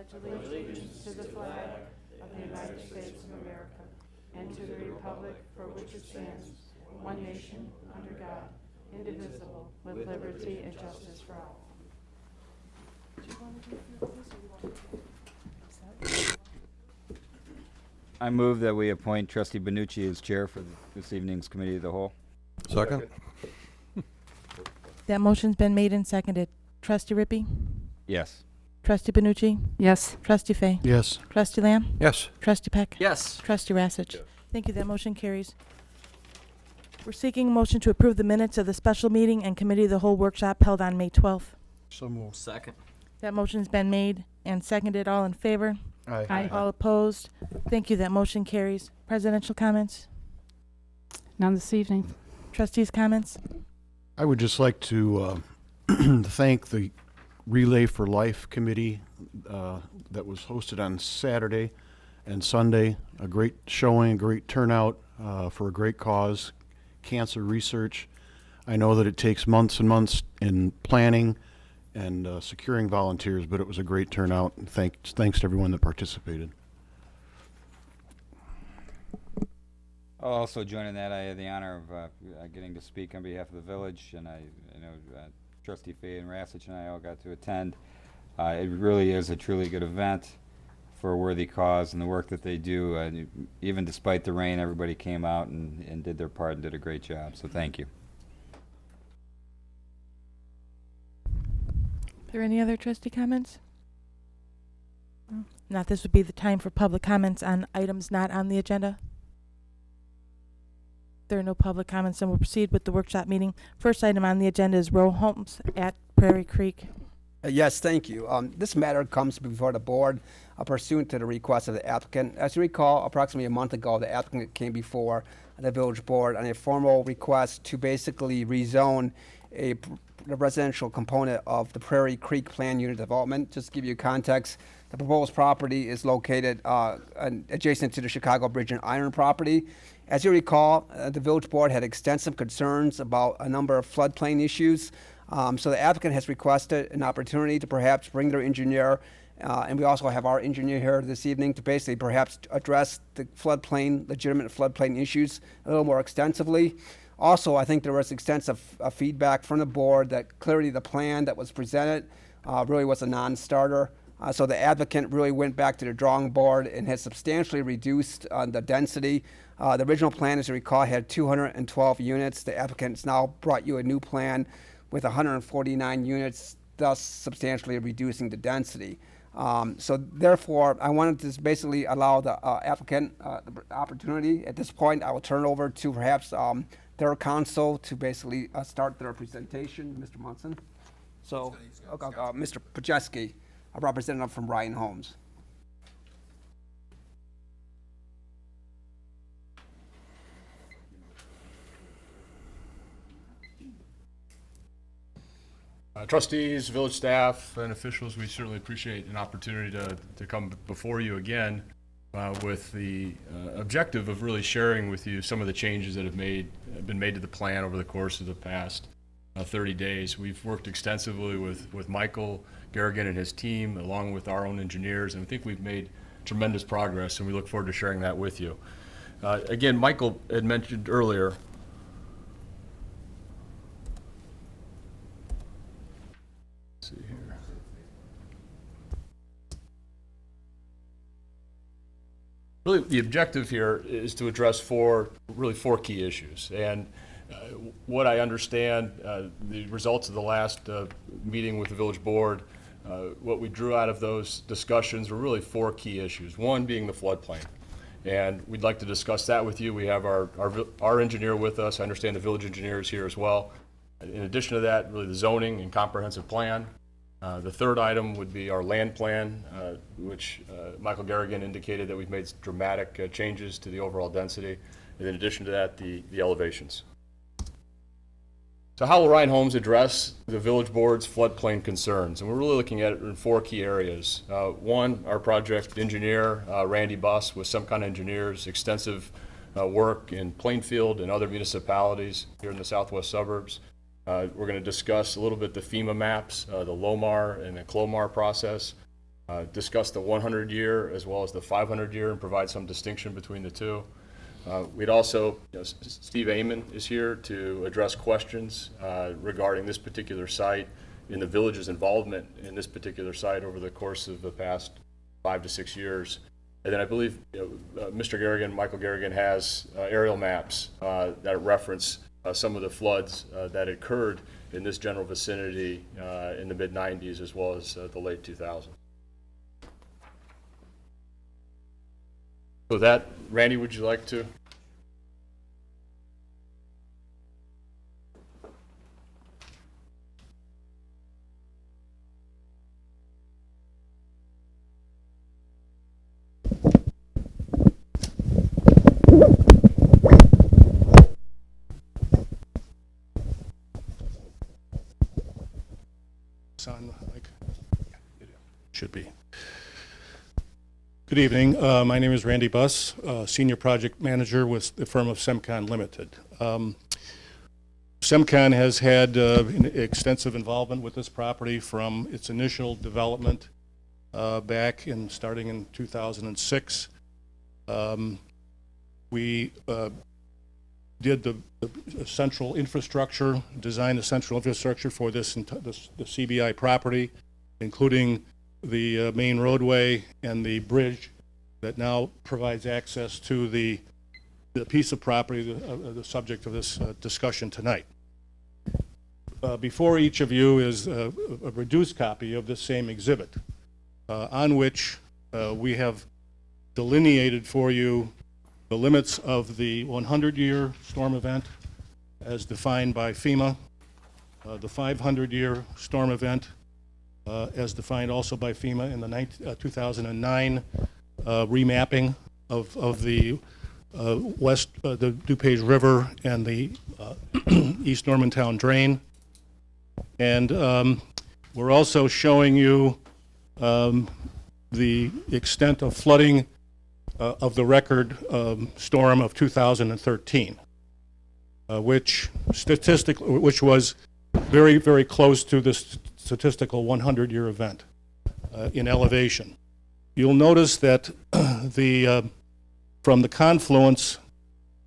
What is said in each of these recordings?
pledge allegiance to the flag of the United States of America and to the republic for which it stands, one nation, under God, indivisible, with liberty and justice for all. Do you want to do this or you want to do this? I move that we appoint Trustee Benucci as chair for this evening's Committee of the Whole. Second. That motion's been made and seconded. Trustee Rippey? Yes. Trustee Benucci? Yes. Trustee Fay? Yes. Trustee Lamb? Yes. Trustee Peck? Yes. Trustee Rassich? Thank you. That motion carries. We're seeking a motion to approve the minutes of the special meeting and Committee of the Whole workshop held on May 12th. So moved. Second. That motion's been made and seconded. All in favor? Aye. All opposed? Thank you. That motion carries. Presidential comments? None this evening. Trustees' comments? I would just like to thank the Relay for Life Committee that was hosted on Saturday and Sunday. A great showing, a great turnout for a great cause, cancer research. I know that it takes months and months in planning and securing volunteers, but it was a great turnout. And thanks to everyone that participated. I'll also join in that. I had the honor of getting to speak on behalf of the village, and I know Trustee Fay and Rassich and I all got to attend. It really is a truly good event for a worthy cause, and the work that they do, even despite the rain, everybody came out and did their part and did a great job. So thank you. Are there any other trustee comments? No. Not this would be the time for public comments on items not on the agenda. There are no public comments, and we'll proceed with the workshop meeting. First item on the agenda is row homes at Prairie Creek. Yes, thank you. This matter comes before the board pursuant to the request of the applicant. As you recall, approximately a month ago, the applicant came before the village board on a formal request to basically rezone the residential component of the Prairie Creek Plan Unit Development. Just to give you context, the proposed property is located adjacent to the Chicago Bridge and Iron property. As you recall, the village board had extensive concerns about a number of floodplain issues. So the applicant has requested an opportunity to perhaps bring their engineer, and we also have our engineer here this evening to basically perhaps address the legitimate floodplain issues a little more extensively. Also, I think there was extensive feedback from the board that clearly the plan that was presented really was a non-starter. So the applicant really went back to the drawing board and has substantially reduced the density. The original plan, as you recall, had 212 units. The applicant's now brought you a new plan with 149 units, thus substantially reducing the density. So therefore, I wanted to basically allow the applicant the opportunity. At this point, I will turn it over to perhaps their counsel to basically start their presentation, Mr. Munson. So, Mr. Pajeski, a representative from Ryan Homes. Trustees, village staff, and officials, we certainly appreciate an opportunity to come before you again with the objective of really sharing with you some of the changes that have been made to the plan over the course of the past 30 days. We've worked extensively with Michael Garrigan and his team, along with our own engineers, and I think we've made tremendous progress, and we look forward to sharing that with you. Again, Michael had mentioned earlier, really, the objective here is to address four key issues. And what I understand, the results of the last meeting with the village board, what we drew out of those discussions were really four key issues. One being the floodplain. And we'd like to discuss that with you. We have our engineer with us. I understand the village engineer is here as well. In addition to that, really the zoning and comprehensive plan. The third item would be our land plan, which Michael Garrigan indicated that we've made dramatic changes to the overall density. And in addition to that, the elevations. So how will Ryan Homes address the village board's floodplain concerns? And we're really looking at it in four key areas. One, our project engineer, Randy Buss, with Some Kind Engineers, extensive work in Plainfield and other municipalities here in the southwest suburbs. We're going to discuss a little bit the FEMA maps, the LOMAR and the CLOMAR process. discuss the 100-year as well as the 500-year and provide some distinction between the two. We'd also, Steve Amon is here to address questions regarding this particular site and the village's involvement in this particular site over the course of the past 5 to 6 years. And then I believe Mr. Garrigan, Michael Garrigan, has aerial maps that reference some of the floods that occurred in this general vicinity in the mid-90s as well as the late 2000s. With that, Randy, would you like to? It's on, like, should be. Good evening. My name is Randy Buss, Senior Project Manager with the firm of Semcon Limited. Semcon has had extensive involvement with this property from its initial development starting in 2006. We did the central infrastructure, designed the central infrastructure for the CBI property, including the main roadway and the bridge that now provides access to the piece of property, the subject of this discussion tonight. Before each of you is a reduced copy of this same exhibit, on which we have delineated for you the limits of the 100-year storm event as defined by FEMA, the 500-year storm event as defined also by FEMA in the 2009 remapping of the the DuPage River and the East Normantown Drain. And we're also showing you the extent of flooding of the record storm of 2013, which was very, very close to this statistical 100-year event in elevation. You'll notice that from the confluence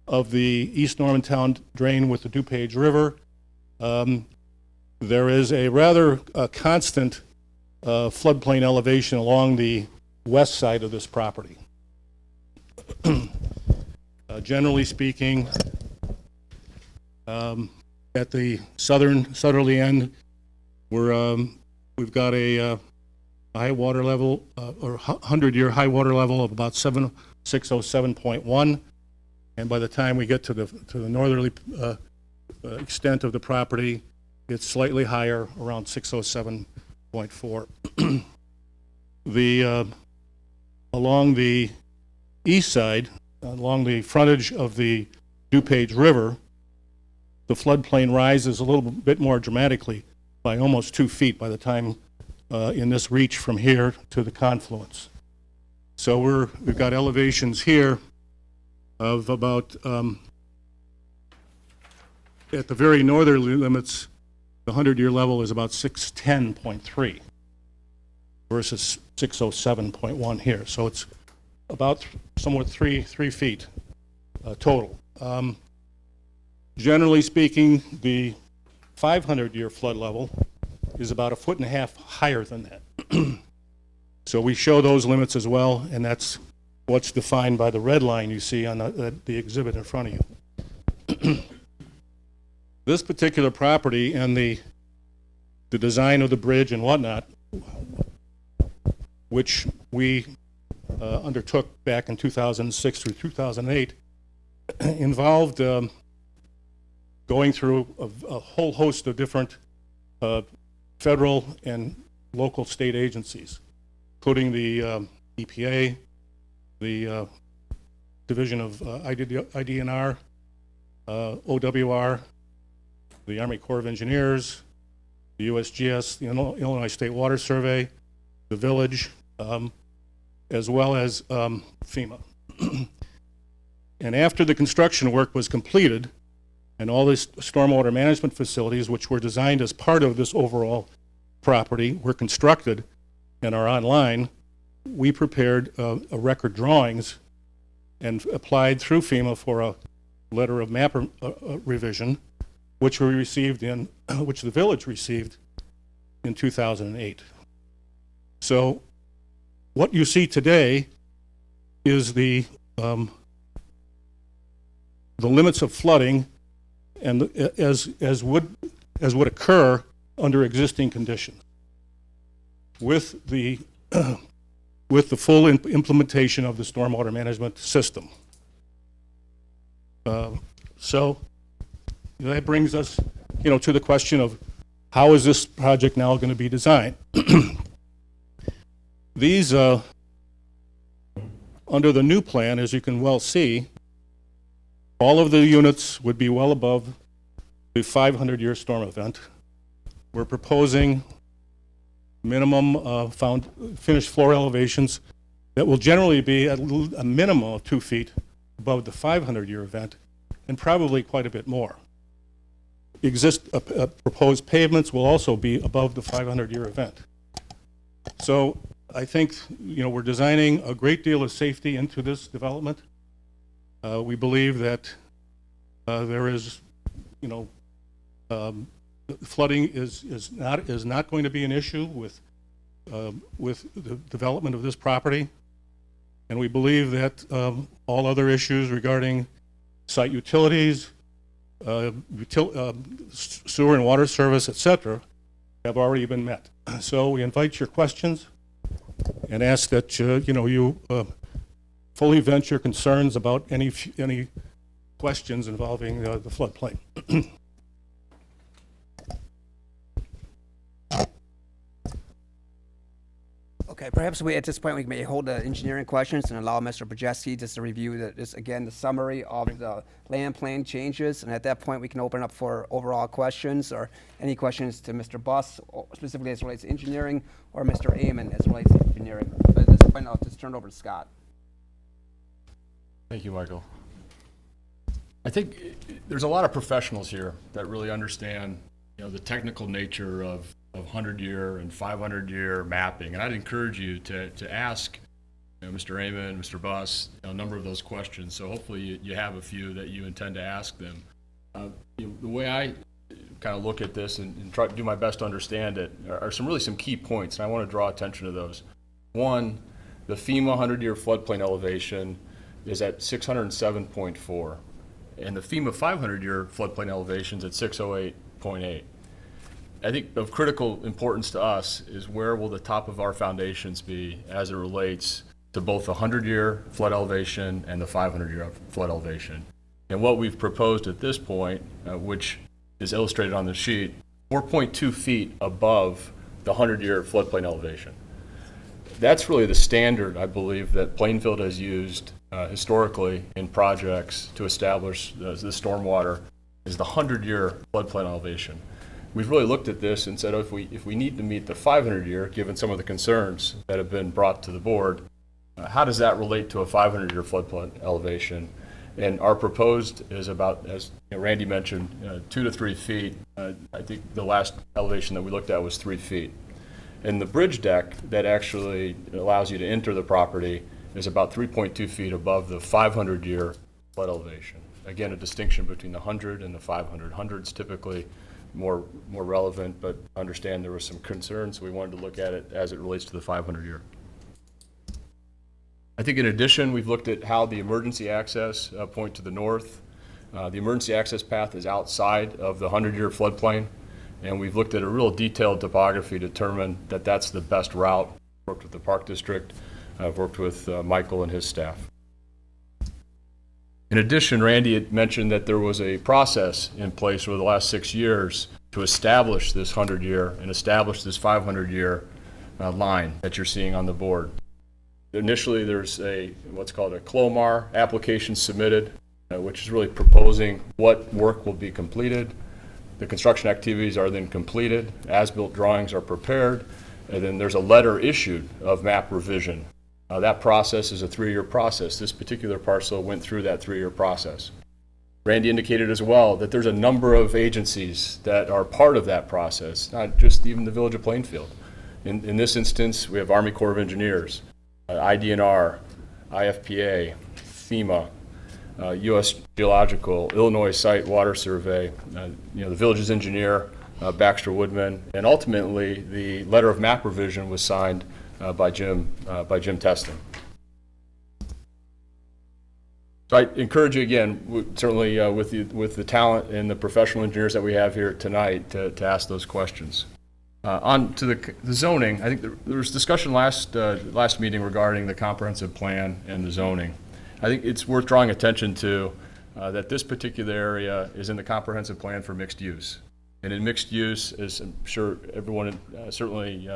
of the East Normantown Drain with the DuPage River, there is a rather constant floodplain elevation along the west side of this property. Generally speaking, at the southerly end, we've got a high water level, or 100-year high water level of about 607.1, and by the time we get to the northerly extent of the property, it's slightly higher, around 607.4. Along the east side, along the frontage of the DuPage River, the floodplain rises a little bit more dramatically by almost 2 feet by the time in this reach from here to the confluence. So we've got elevations here of about, at the very northerly limits, the 100-year level is about 610.3 versus 607.1 here. So it's about somewhat three feet total. Generally speaking, the 500-year flood level is about 1.5 feet higher than that. So we show those limits as well, and that's what's defined by the red line you see on the exhibit in front of you. This particular property and the design of the bridge and whatnot, which we undertook back in 2006 through 2008, involved going through a whole host of different federal and local state agencies, including the EPA, the Division of IDNR, OWR, the Army Corps of Engineers, the USGS, the Illinois State Water Survey, the village, as well as FEMA. And after the construction work was completed, and all these stormwater management facilities, which were designed as part of this overall property, were constructed and are online, we prepared a record drawings and applied through FEMA for a letter of map revision, which we received in, which the village received in 2008. So what you see today is the limits of flooding and as would occur under existing conditions with the full implementation of the stormwater management system. So that brings us, to the question of how is this project now going to be designed? These, under the new plan, as you can well see, all of the units would be well above the 500-year storm event. We're proposing minimum finished floor elevations that will generally be at a minimum of 2 feet above the 500-year event, and probably quite a bit more. Proposed pavements will also be above the 500-year event. So I think, we're designing a great deal of safety into this development. We believe that there is, flooding is not going to be an issue with the development of this property, and we believe that all other issues regarding site utilities, sewer and water service, etc., have already been met. So we invite your questions and ask that you fully vent your concerns about any questions involving the floodplain. Okay, perhaps at this point we may hold the engineering questions and allow Mr. Brzezinski just to review the summary of the land plan changes, and at that point we can open up for overall questions or any questions to Mr. Buss, specifically as it relates to engineering, or Mr. Amon as it relates to engineering. But at this point I'll just turn it over to Scott. Thank you, Michael. I think there's a lot of professionals here that really understand, the technical nature of 100-year and 500-year mapping, and I'd encourage you to ask, Mr. Amon, Mr. Buss, a number of those questions. So hopefully you have a few that you intend to ask them. The way I kind of look at this and try to do my best to understand it are some key points, and I want to draw attention to those. One, the FEMA 100-year floodplain elevation is at 607.4, and the FEMA 500-year floodplain elevation is at 608.8. I think of critical importance to us is where will the top of our foundations be as it relates to both the 100-year flood elevation and the 500-year flood elevation. And what we've proposed at this point, which is illustrated on the sheet, 4.2 feet above the 100-year floodplain elevation. That's really the standard, I believe, that Plainfield has used historically in projects to establish the stormwater, is the 100-year floodplain elevation. We've really looked at this and said, if we need to meet the 500-year, given some of the concerns that have been brought to the board, how does that relate to a 500-year floodplain elevation? And our proposed is about, as Randy mentioned, 2 to 3 feet. I think the last elevation that we looked at was 3 feet. And the bridge deck that actually allows you to enter the property is about 3.2 feet above the 500-year flood elevation. Again, a distinction between the 100 and the 500. 100's typically more relevant, but understand there were some concerns. We wanted to look at it as it relates to the 500-year. I think in addition, we've looked at how the emergency access point to the north. The emergency access path is outside of the 100-year floodplain, and we've looked at a real detailed topography to determine that that's the best route. Worked with the Park District. I've worked with Michael and his staff. In addition, Randy had mentioned that there was a process in place over the last 6 years to establish this 100-year and establish this 500-year line that you're seeing on the board. Initially, there's what's called a CLOMAR application submitted, which is really proposing what work will be completed. The construction activities are then completed, as-built drawings are prepared, and then there's a letter issued of map revision. That process is a 3-year process. This particular parcel went through that 3-year process. Randy indicated as well that there's a number of agencies that are part of that process, not just even the Village of Plainfield. In this instance, we have Army Corps of Engineers. IDNR, IFPA, FEMA, U.S. Geological, Illinois Site Water Survey, the village's engineer, Baxter Woodman, and ultimately the letter of map revision was signed by Jim Teston. So I encourage you again, certainly with the talent and the professional engineers that we have here tonight, to ask those questions. On to the zoning, I think there was discussion last meeting regarding the comprehensive plan and the zoning. I think it's worth drawing attention to that this particular area is in the comprehensive plan for mixed use. And in mixed use, as I'm sure everyone certainly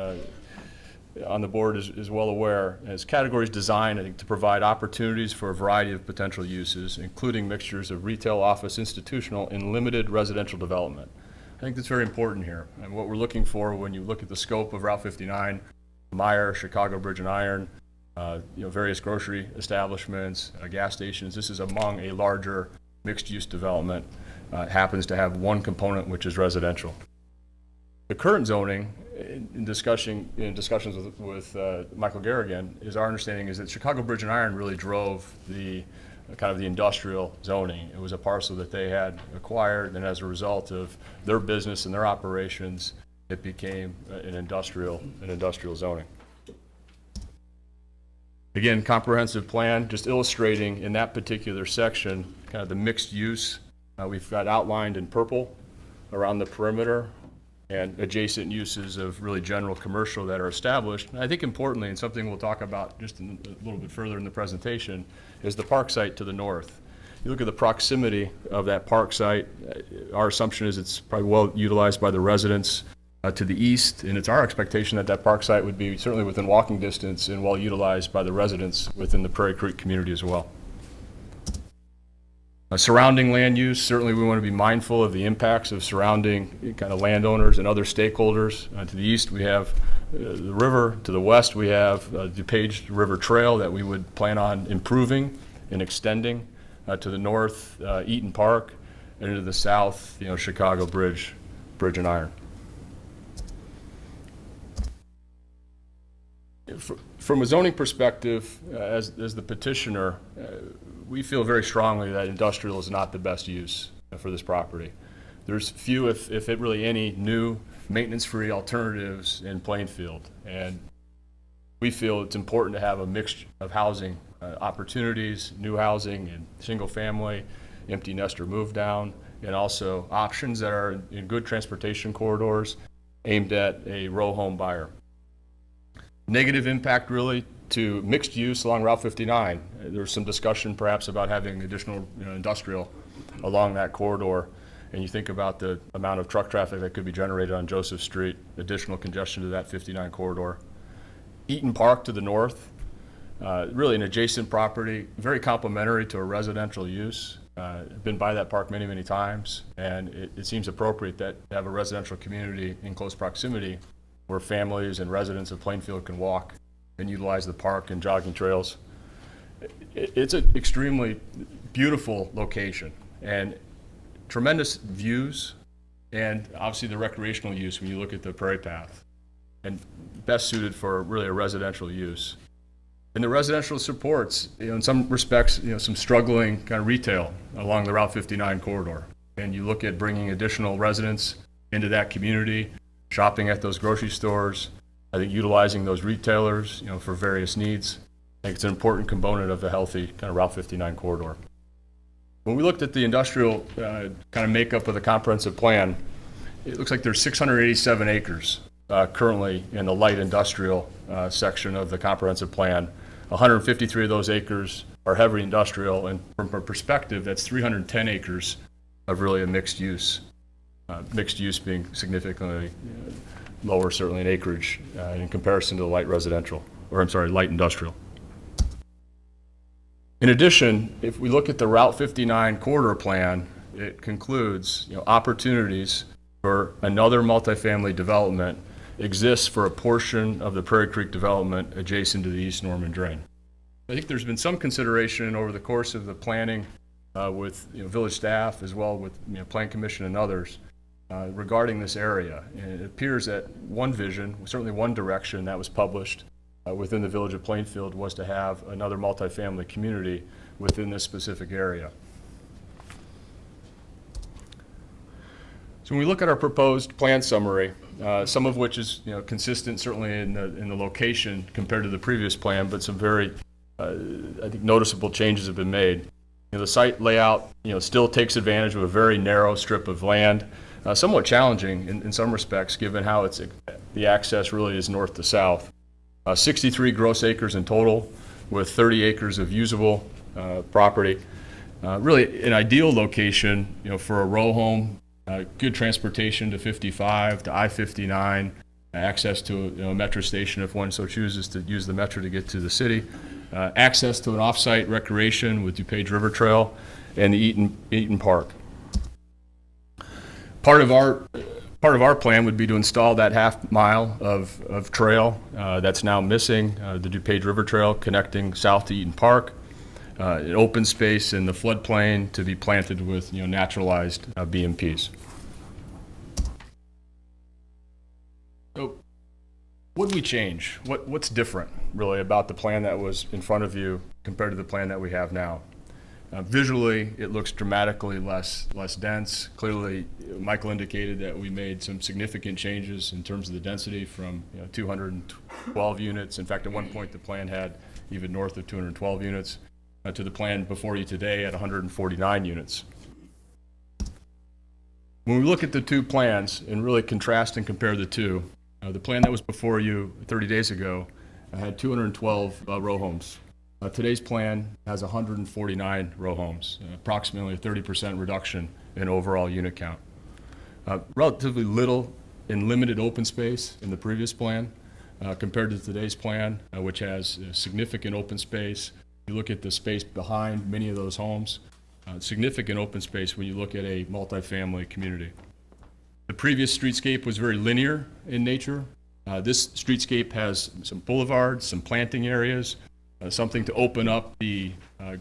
on the board is well aware, as categories designed, I think, to provide opportunities for a variety of potential uses, including mixtures of retail, office, institutional, and limited residential development. I think that's very important here. And what we're looking for when you look at the scope of Route 59, Meyer, Chicago Bridge and Iron, various grocery establishments, gas stations, this is among a larger mixed-use development. It happens to have one component, which is residential. The current zoning, in discussions with Michael Garrigan, is our understanding is that Chicago Bridge and Iron really drove the kind of the industrial zoning. It was a parcel that they had acquired, and as a result of their business and their operations, it became an industrial zoning. Again, comprehensive plan, just illustrating in that particular section kind of the mixed use. We've got outlined in purple around the perimeter and adjacent uses of really general commercial that are established. And I think importantly, and something we'll talk about just a little bit further in the presentation, is the park site to the north. You look at the proximity of that park site, our assumption is it's probably well utilized by the residents to the east, and it's our expectation that that park site would be certainly within walking distance and well utilized by the residents within the Prairie Creek community as well. Surrounding land use, certainly we want to be mindful of the impacts of surrounding kind of landowners and other stakeholders. To the east we have the river, to the west we have DuPage River Trail that we would plan on improving and extending. To the north, Eaton Park, and to the south, Chicago Bridge and Iron. From a zoning perspective, as the petitioner, we feel very strongly that industrial is not the best use for this property. There's few, if it really any, new maintenance-free alternatives in Plainfield, and we feel it's important to have a mix of housing opportunities, new housing and single-family, empty nester move down, and also options that are in good transportation corridors aimed at a row home buyer. Negative impact really to mixed use along Route 59. There's some discussion perhaps about having additional industrial along that corridor, and you think about the amount of truck traffic that could be generated on Joseph Street, additional congestion to that 59 corridor. Eaton Park to the north, really an adjacent property, very complementary to a residential use. Been by that park many, many times, and it seems appropriate that to have a residential community in close proximity where families and residents of Plainfield can walk and utilize the park and jogging trails. It's an extremely beautiful location and tremendous views, and obviously the recreational use when you look at the Prairie Path, and best suited for really a residential use. And the residential supports, in some respects, some struggling kind of retail along the Route 59 corridor. And you look at bringing additional residents into that community, shopping at those grocery stores, I think utilizing those retailers, for various needs. I think it's an important component of a healthy kind of Route 59 corridor. When we looked at the industrial kind of makeup of the comprehensive plan, it looks like there's 687 acres currently in the light industrial section of the comprehensive plan. 153 of those acres are heavy industrial, and from a perspective, that's 310 acres of really a mixed use. Mixed use being significantly lower, certainly in acreage, in comparison to the light residential, or I'm sorry, light industrial. In addition, if we look at the Route 59 corridor plan, it concludes, opportunities for another multifamily development exists for a portion of the Prairie Creek development adjacent to the East Norman Drain. I think there's been some consideration over the course of the planning with village staff as well with Plan Commission and others regarding this area. And it appears that one vision, certainly one direction that was published within the Village of Plainfield was to have another multifamily community within this specific area. So when we look at our proposed plan summary, some of which is consistent certainly in the location compared to the previous plan, but some very I think noticeable changes have been made. The site layout still takes advantage of a very narrow strip of land, somewhat challenging in some respects given how the access really is north to south. 63 gross acres in total with 30 acres of usable property. Really an ideal location for a row home. Good transportation to 55, to I-59, access to a metro station if one so chooses to use the metro to get to the city, access to an off-site recreation with DuPage River Trail and the Eaton Park. Part of our plan would be to install that half mile of trail that's now missing, the DuPage River Trail connecting south to Eaton Park, an open space in the floodplain to be planted with naturalized BMPs. So what did we change? What's different really about the plan that was in front of you compared to the plan that we have now? Visually, it looks dramatically less dense. Clearly, Michael indicated that we made some significant changes in terms of the density from 212 units. In fact, at one point, the plan had even north of 212 units to the plan before you today at 149 units. When we look at the two plans and really contrast and compare the two, the plan that was before you 30 days ago had 212 row homes. Today's plan has 149 row homes, approximately a 30% reduction in overall unit count. Relatively little and limited open space in the previous plan compared to today's plan, which has significant open space. You look at the space behind many of those homes, significant open space when you look at a multifamily community. The previous streetscape was very linear in nature. This streetscape has some boulevards, some planting areas, something to open up the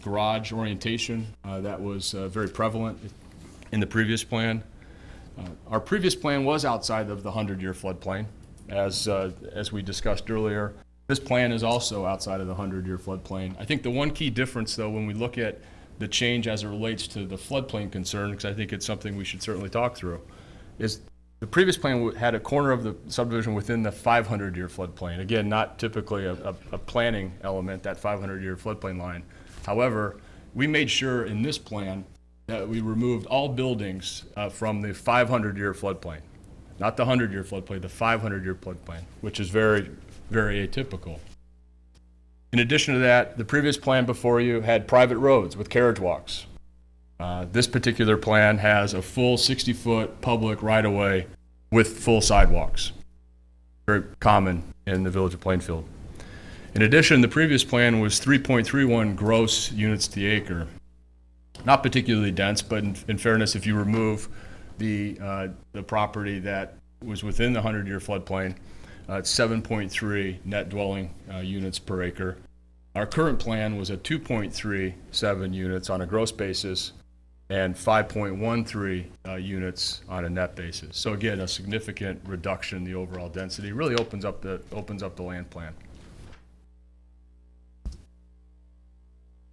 garage orientation that was very prevalent in the previous plan. Our previous plan was outside of the 100-year floodplain, as we discussed earlier. This plan is also outside of the 100-year floodplain. I think the one key difference, though, when we look at the change as it relates to the floodplain concern, because I think it's something we should certainly talk through, is the previous plan had a corner of the subdivision within the 500-year floodplain. Again, not typically a planning element, that 500-year floodplain line. However, we made sure in this plan that we removed all buildings from the 500-year floodplain. Not the 100-year floodplain, the 500-year floodplain, which is very, very atypical. In addition to that, the previous plan before you had private roads with carriage walks. This particular plan has a full 60-foot public right-of-way with full sidewalks. Very common in the Village of Plainfield. In addition, the previous plan was 3.31 gross units to the acre. Not particularly dense, but in fairness, if you remove the property that was within the 100-year floodplain, it's 7.3 net dwelling units per acre. Our current plan was at 2.37 units on a gross basis and 5.13 units on a net basis. So again, a significant reduction in the overall density. Really opens up the land plan.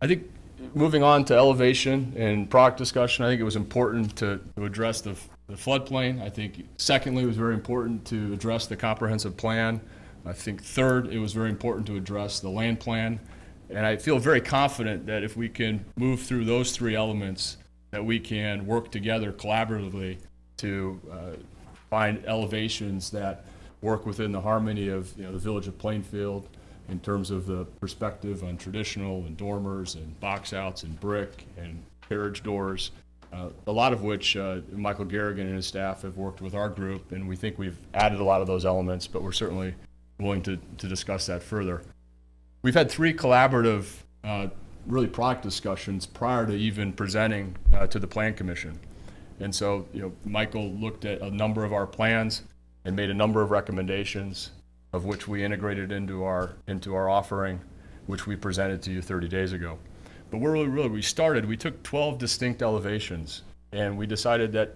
I think moving on to elevation and product discussion, I think it was important to address the floodplain. I think secondly, it was very important to address the comprehensive plan. I think third, it was very important to address the land plan. And I feel very confident that if we can move through those three elements, that we can work together collaboratively to find elevations that work within the harmony of the Village of Plainfield in terms of the perspective on traditional and dormers and box outs and brick and carriage doors, a lot of which Michael Garrigan and his staff have worked with our group, and we think we've added a lot of those elements, but we're certainly willing to discuss that further. We've had three collaborative really product discussions prior to even presenting to the Plan Commission. And so, Michael looked at a number of our plans and made a number of recommendations, of which we integrated into our offering, which we presented to you 30 days ago. But we took 12 distinct elevations, and we decided that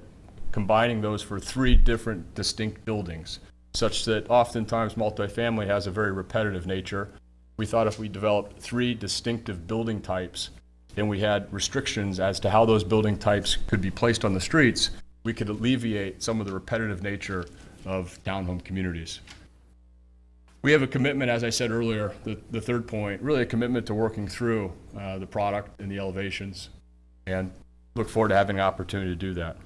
combining those for three different distinct buildings. such that oftentimes multifamily has a very repetitive nature. We thought if we developed 3 distinctive building types and we had restrictions as to how those building types could be placed on the streets, we could alleviate some of the repetitive nature of townhome communities. We have a commitment, as I said earlier, the third point, really a commitment to working through the product and the elevations, and look forward to having an opportunity to do that.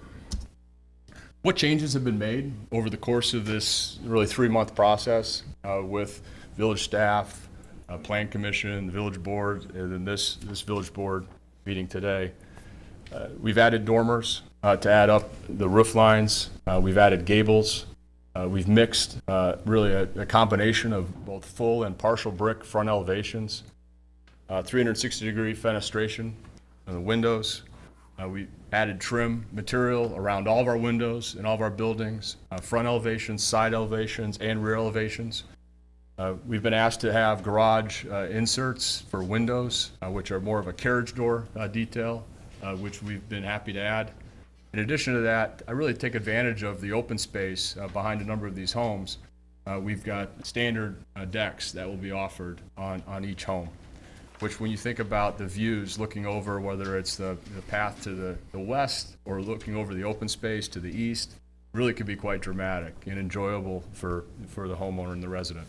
What changes have been made over the course of this really 3-month process with village staff, plan commission, the village board, and then this village board meeting today? We've added dormers to add up the roof lines. We've added gables. We've mixed really a combination of both full and partial brick front elevations, 360-degree fenestration on the windows. We added trim material around all of our windows in all of our buildings, front elevations, side elevations, and rear elevations. We've been asked to have garage inserts for windows, which are more of a carriage door detail, which we've been happy to add. In addition to that, I really take advantage of the open space behind a number of these homes. We've got standard decks that will be offered on each home, which when you think about the views looking over, whether it's the path to the west or looking over the open space to the east, really could be quite dramatic and enjoyable for the homeowner and the resident.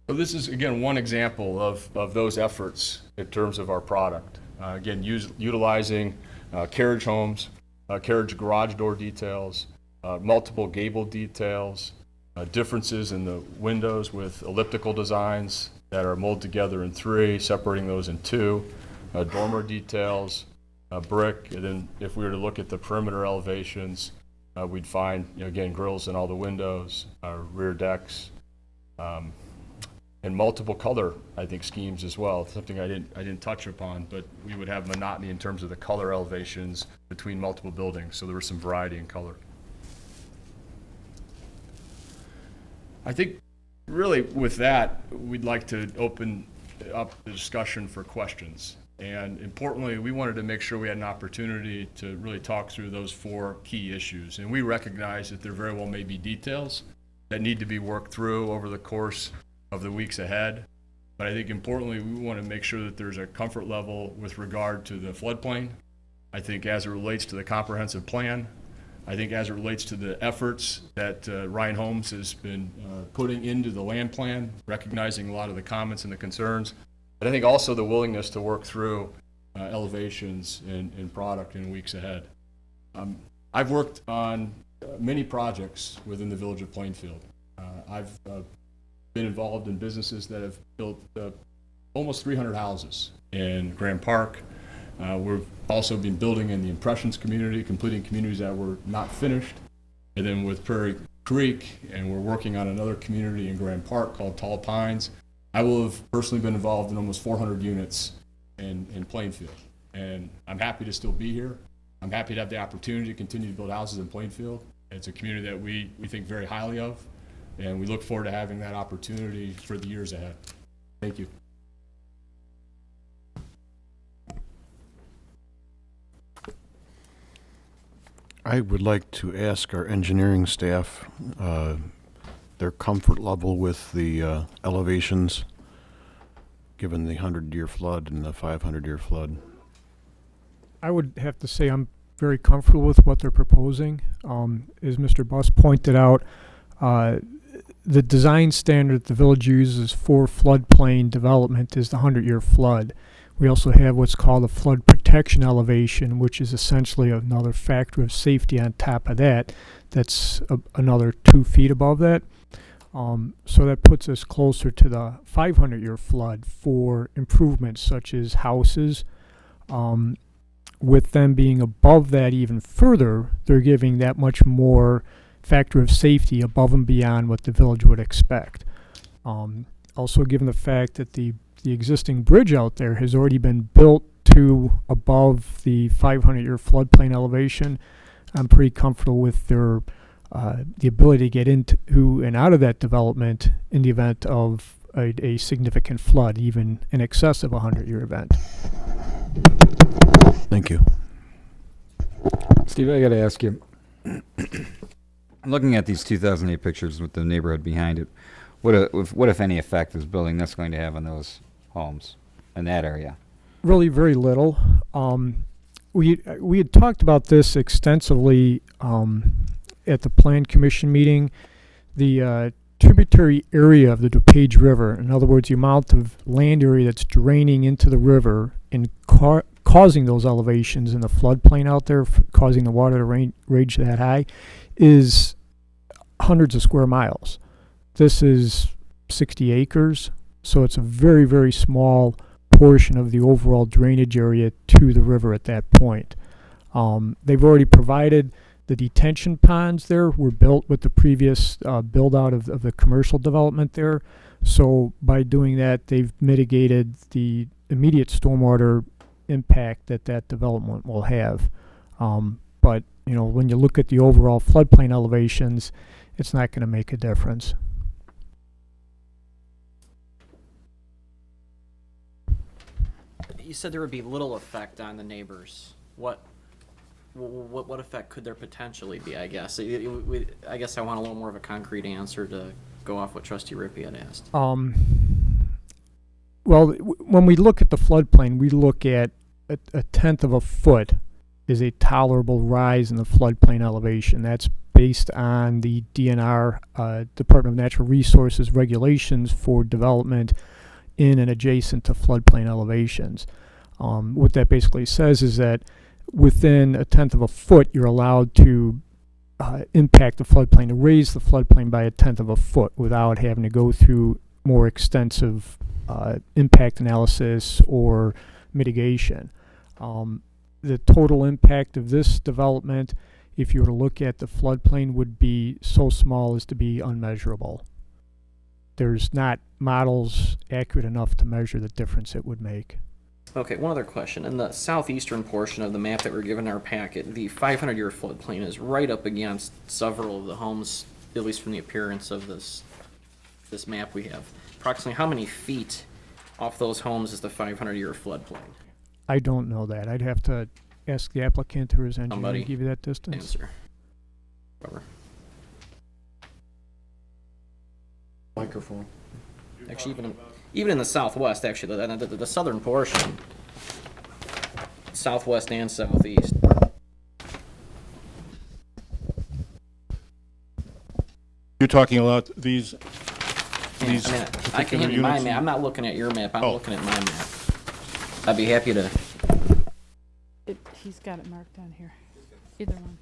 So this is, again, one example of those efforts in terms of our product. Again, utilizing carriage homes, carriage garage door details, multiple gable details, differences in the windows with elliptical designs that are molded together in 3, separating those in 2, dormer details, brick, and then if we were to look at the perimeter elevations, we'd find, again, grills in all the windows, rear decks, and multiple color, I think, schemes as well. Something I didn't touch upon, but we would have monotony in terms of the color elevations between multiple buildings, so there was some variety in color. I think really with that, we'd like to open up the discussion for questions. And importantly, we wanted to make sure we had an opportunity to really talk through those 4 key issues. And we recognize that there very well may be details that need to be worked through over the course of the weeks ahead. But I think importantly, we want to make sure that there's a comfort level with regard to the floodplain. I think as it relates to the comprehensive plan, I think as it relates to the efforts that Ryan Holmes has been putting into the land plan, recognizing a lot of the comments and the concerns, but I think also the willingness to work through elevations and product in weeks ahead. I've worked on many projects within the village of Plainfield. I've been involved in businesses that have built almost 300 houses in Grand Park. We've also been building in the Impressions community, completing communities that were not finished. And then with Prairie Creek, and we're working on another community in Grand Park called Tall Pines. I will have personally been involved in almost 400 units in Plainfield. And I'm happy to still be here. I'm happy to have the opportunity to continue to build houses in Plainfield. It's a community that we think very highly of, and we look forward to having that opportunity for the years ahead. Thank you. I would like to ask our engineering staff their comfort level with the elevations, given the 100-year flood and the 500-year flood. I would have to say I'm very comfortable with what they're proposing. As Mr. Buss pointed out, the design standard the village uses for floodplain development is the 100-year flood. We also have what's called a flood protection elevation, which is essentially another factor of safety on top of that. That's another 2 feet above that. So that puts us closer to the 500-year flood for improvements such as houses. With them being above that even further, they're giving that much more factor of safety above and beyond what the village would expect. Also, given the fact that the existing bridge out there has already been built to above the 500-year floodplain elevation, I'm pretty comfortable with their the ability to get into and out of that development in the event of a significant flood, even in excess of a 100-year event. Thank you. Steve, I got to ask you, Looking at these 2008 pictures with the neighborhood behind it, what if any effect is building this going to have on those homes in that area? Really, very little. We had talked about this extensively at the Plan Commission meeting. The tributary area of the DuPage River, in other words, the amount of land area that's draining into the river and causing those elevations in the floodplain out there, causing the water to rage that high, is hundreds of square miles. This is 60 acres, so it's a very, very small portion of the overall drainage area to the river at that point. They've already provided the detention ponds there were built with the previous build out of the commercial development there. So by doing that, they've mitigated the immediate stormwater impact that development will have. But you know, when you look at the overall floodplain elevations, it's not going to make a difference. You said there would be little effect on the neighbors. What effect could there potentially be, I guess? I guess I want a little more of a concrete answer to go off what Trustee Rippey had asked. Well, when we look at the floodplain, we look at a tenth of a foot is a tolerable rise in the floodplain elevation. That's based on the DNR, Department of Natural Resources regulations for development in and adjacent to floodplain elevations. What that basically says is that within a tenth of a foot, you're allowed to impact the floodplain, to raise the floodplain by a tenth of a foot without having to go through more extensive impact analysis or mitigation. The total impact of this development, if you were to look at the floodplain, would be so small as to be unmeasurable. There's not models accurate enough to measure the difference it would make. Okay, one other question. In the southeastern portion of the map that we're given in our packet, the 500-year floodplain is right up against several of the homes, at least from the appearance of this map we have. Approximately how many feet off those homes is the 500-year floodplain? I don't know that. I'd have to ask the applicant or his engineer Somebody to give you that distance. Answer. Whoever. Microphone. Actually, even in the southwest, actually, the southern portion, southwest and southeast. You're talking about these I mean, I can hand you my map. I'm not looking at your map. I'm looking at my map. I'd be happy to. He's got it marked on here. Either one.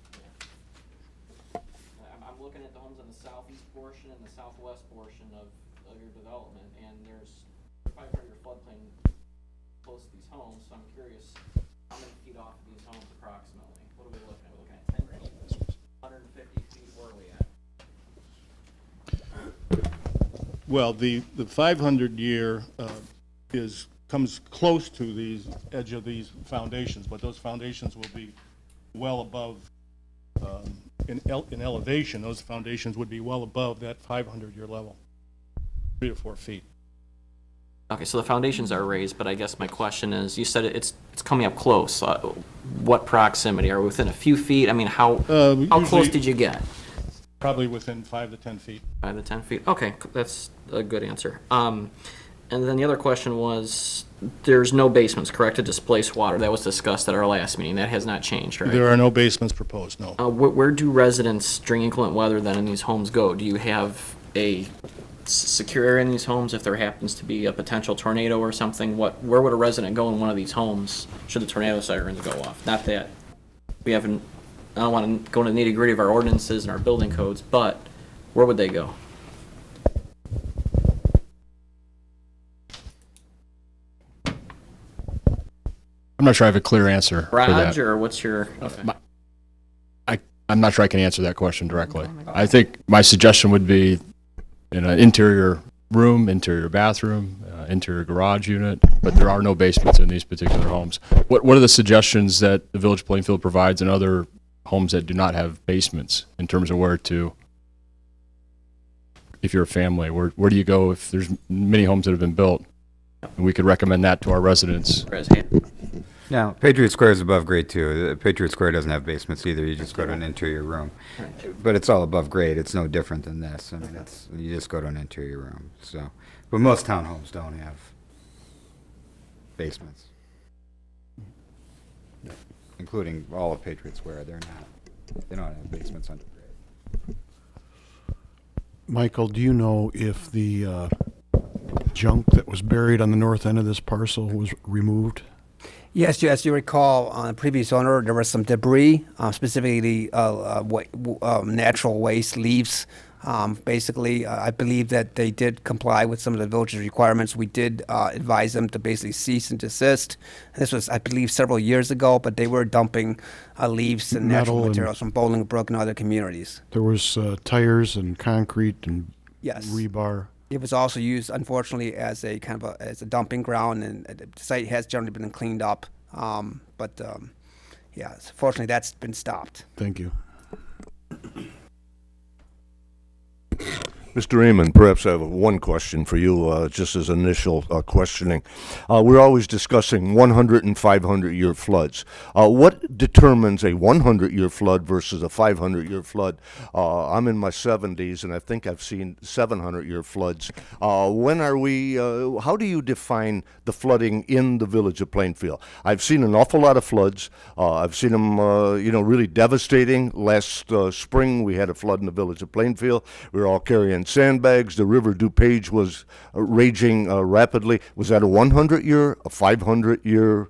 I'm looking at the homes in the southeast portion and the southwest portion of your development, and there's a 500-year floodplain close to these homes, so I'm curious how many feet off of these homes approximately? What are we looking at? We're looking at 10 feet? 150 feet? Where are we at? Well, the 500-year comes close to the edge of these foundations, but those foundations will be well above, in elevation, those foundations would be well above that 500-year level, 3 to 4 feet. Okay, so the foundations are raised, but I guess my question is, you said it's coming up close. What proximity? Are we within a few feet? I mean, how close usually did you get? Probably within 5 to 10 feet. 5 to 10 feet. Okay, that's a good answer. And then the other question was, there's no basements, correct, to displace water. That was discussed at our last meeting. That has not changed, right? There are no basements proposed, no. Where do residents during inclement weather then in these homes go? Do you have a secure area in these homes if there happens to be a potential tornado or something? Where would a resident go in one of these homes should the tornado sirens go off? Not that we haven't, I don't want to go into the nitty-gritty of our ordinances and our building codes, but where would they go? I'm not sure I have a clear answer for that. Garage, or what's your, okay. I'm not sure I can answer that question directly. I think my suggestion would be in an interior room, interior bathroom, interior garage unit, but there are no basements in these particular homes. What are the suggestions that the Village of Plainfield provides in other homes that do not have basements in terms of where to, if you're a family, where do you go if there's many homes that have been built? And we could recommend that to our residents. Now, Patriot Square is above grade too. Patriot Square doesn't have basements either. You just go to an interior room. But it's all above grade. It's no different than this. I mean, you just go to an interior room, so. But most townhomes don't have basements. Including all of Patriot Square. They don't have basements under grade. Michael, do you know if the junk that was buried on the north end of this parcel was removed? Yes, as you recall, on the previous owner, there was some debris, specifically natural waste, leaves. Basically, I believe that they did comply with some of the village's requirements. We did advise them to basically cease and desist. This was, I believe, several years ago, but they were dumping leaves and natural Metal and- materials from Bolingbrook and other communities. There was tires and concrete and Yes. rebar. It was also used, unfortunately, as a kind of as a dumping ground, and the site has generally been cleaned up. Yeah, fortunately, that's been stopped. Thank you. Mr. Amon, perhaps I have one question for you, just as initial questioning. We're always discussing 100 and 500-year floods. What determines a 100-year flood versus a 500-year flood? I'm in my 70s, and I think I've seen 700-year floods. When are we? How do you define the flooding in the village of Plainfield? I've seen an awful lot of floods. I've seen them, really devastating. Last spring, we had a flood in the village of Plainfield. We were all carrying sandbags. The River DuPage was raging rapidly. Was that a 100-year, a 500-year,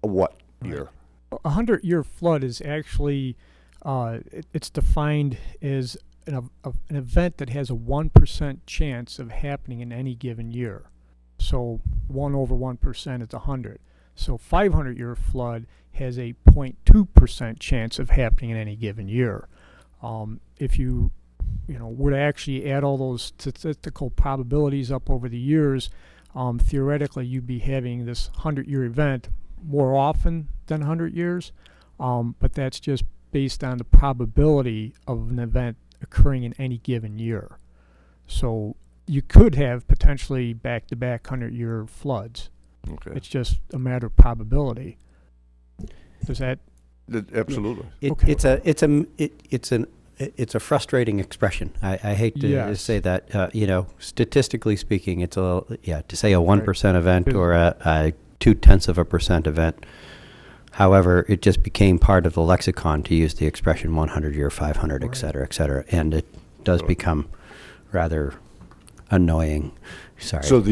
a what year? A 100-year flood is actually, it's defined as an event that has a 1% chance of happening in any given year. So 1 over 1% is 100. So 500-year flood has a 0.2% chance of happening in any given year. If you were to actually add all those statistical probabilities up over the years, theoretically you'd be having this 100-year event more often than 100 years, but that's just based on the probability of an event occurring in any given year. So you could have potentially back-to-back 100-year floods. Okay. It's just a matter of probability. Does that? Absolutely. Okay. It's a frustrating expression. I hate to Yes. say that. Statistically speaking, it's to say a 1% event or a 0.2% event. However, it just became part of the lexicon to use the expression 100-year, 500, et cetera, and it does become rather annoying. Sorry. So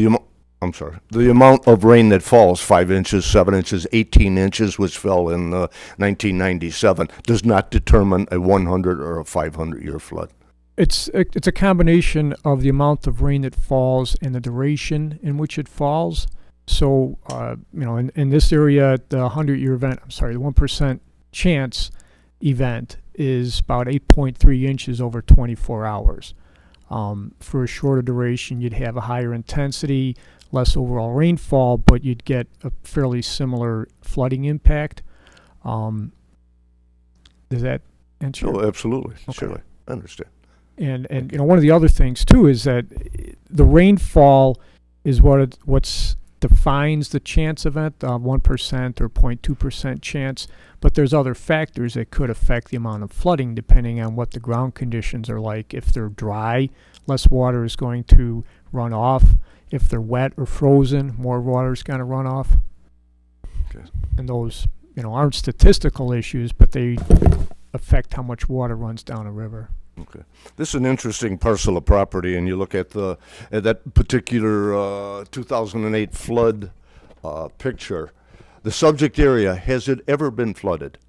I'm sorry. The amount of rain that falls, 5 inches, 7 inches, 18 inches, which fell in 1997, does not determine a 100 or a 500-year flood. It's a combination of the amount of rain that falls and the duration in which it falls. So, in this area, the 100-year event, the 1% chance event is about 8.3 inches over 24 hours. For a shorter duration, you'd have a higher intensity, less overall rainfall, but you'd get a fairly similar flooding impact. Does that answer? Oh, absolutely. Okay. Surely. I understand. And one of the other things too is that the rainfall is what's defines the chance event, 1% or 0.2% chance, but there's other factors that could affect the amount of flooding depending on what the ground conditions are like. If they're dry, less water is going to run off. If they're wet or frozen, more water is going to run off. Okay. And those, aren't statistical issues, but they affect how much water runs down a river. Okay. This is an interesting parcel of property, and you look at that particular 2008 flood picture. The subject area, has it ever been flooded?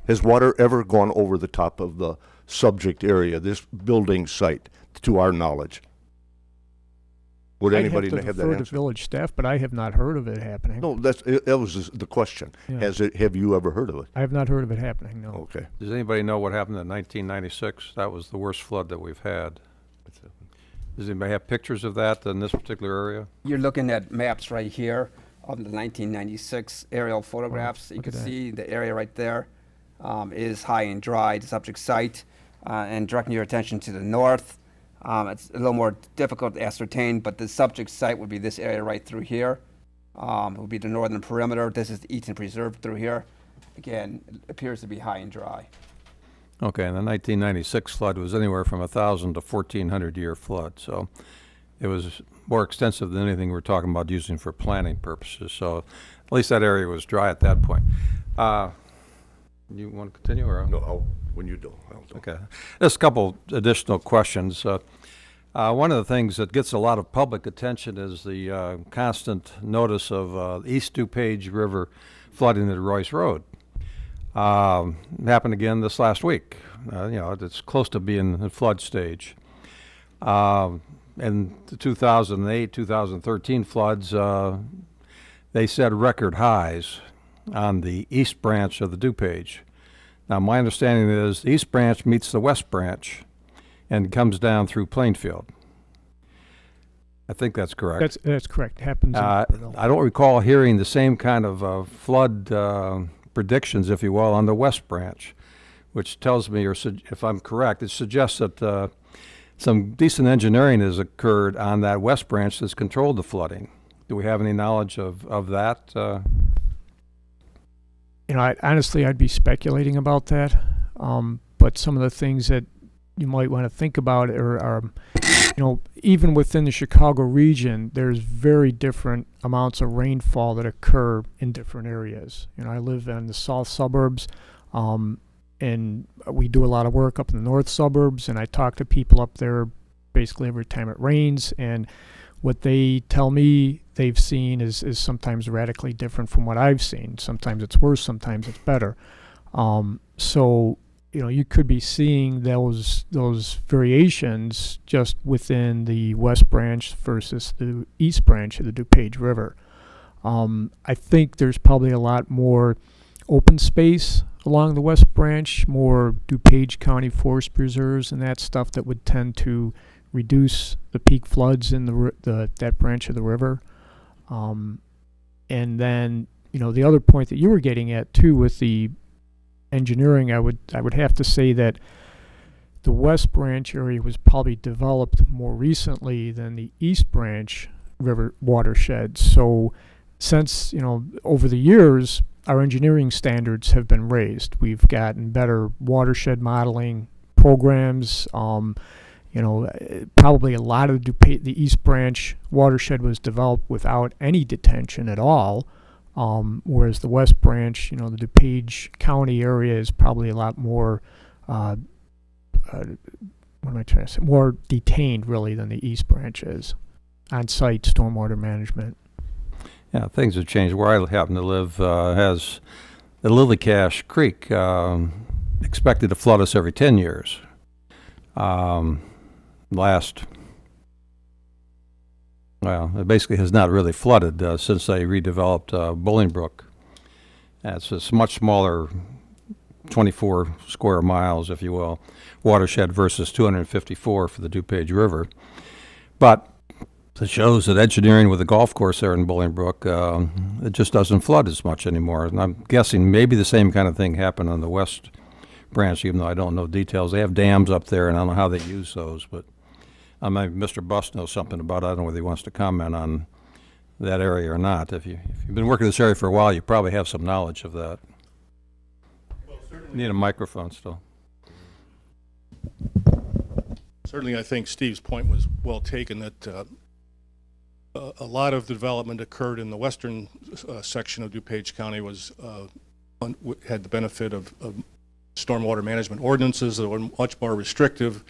Has water ever gone over the top of the subject area, this building site, to our knowledge? Would anybody I'd have have to that defer to answer? village staff, but I have not heard of it happening. No, that was the question. Yeah. Have you ever heard of it? I have not heard of it happening, no. Okay. Does anybody know what happened in 1996? That was the worst flood that we've had. Does anybody have pictures of that in this particular area? You're looking at maps right here of the 1996 aerial photographs. You look can at that. see the area right there is high and dry, the subject site, and directing your attention to the north. It's a little more difficult to ascertain, but the subject site would be this area right through here. It would be the northern perimeter. This is the Eaton Preserve through here. Again, it appears to be high and dry. Okay, and the 1996 flood was anywhere from 1,000 to 1,400 year flood, so it was more extensive than anything we're talking about using for planning purposes. So at least that area was dry at that point. You want to continue, or? No, when you do. I'll do. Okay. Just a couple additional questions. One of the things that gets a lot of public attention is the constant notice of East DuPage River flooding at Royce Road. It happened again this last week. It's close to being in flood stage. And the 2008, 2013 floods, they set record highs on the east branch of the DuPage. Now, my understanding is the east branch meets the west branch and comes down through Plainfield. I think that's correct. That's correct. Happens. I don't recall hearing the same kind of flood predictions, if you will, on the west branch, which tells me, or if I'm correct, it suggests that some decent engineering has occurred on that west branch that's controlled the flooding. Do we have any knowledge of that? Honestly, I'd be speculating about that. But some of the things that you might want to think about are, even within the Chicago region, there's very different amounts of rainfall that occur in different areas. I live in the south suburbs, and we do a lot of work up in the north suburbs, and I talk to people up there basically every time it rains, and what they tell me they've seen is sometimes radically different from what I've seen. Sometimes it's worse, sometimes it's better. So you could be seeing those variations just within the west branch versus the east branch of the DuPage River. I think there's probably a lot more open space along the west branch, more DuPage County forest preserves and that stuff that would tend to reduce the peak floods in that branch of the river. And then, the other point that you were getting at too with the engineering, I would have to say that the west branch area was probably developed more recently than the east branch river watershed. So since, over the years, our engineering standards have been raised. We've gotten better watershed modeling programs. Probably a lot of the East Branch watershed was developed without any detention at all, whereas the West Branch, the DuPage County area is probably a lot more, more detained really than the East Branch is. On-site stormwater management. Yeah, things have changed. Where I happen to live has the Lily-Cache Creek expected to flood us every 10 years. It basically has not really flooded since they redeveloped Bolingbrook. It's a much smaller, 24 square miles, if you will, watershed versus 254 for the DuPage River. But it shows that engineering with the golf course there in Bolingbrook, it just doesn't flood as much anymore. And I'm guessing maybe the same kind of thing happened on the west branch, even though I don't know details. They have dams up there, and I don't know how they use those, but Mr. Buss knows something about it. I don't know whether he wants to comment on that area or not. If you've been working this area for a while, you probably have some knowledge of that. You need a microphone still. Certainly, I think Steve's point was well taken, that a lot of the development occurred in the western section of DuPage County had the benefit of stormwater management ordinances that were much more restrictive